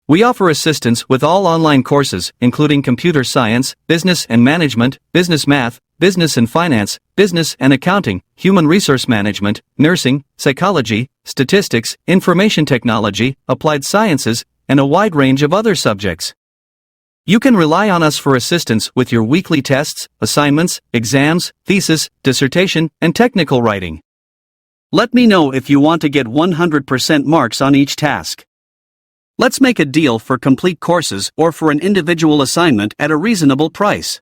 We offer assistance with all online courses, including computer science, business and management, business math, business and finance, business and accounting, human resource management, nursing, psychology, statistics, information technology, applied sciences, and a wide range of other subjects. You can rely on us for assistance with your weekly tests, assignments, exams, thesis, dissertation, and technical writing. Let me know if you want to get 100% marks on each task. Let's make a deal for complete courses or for an individual assignment at a reasonable price.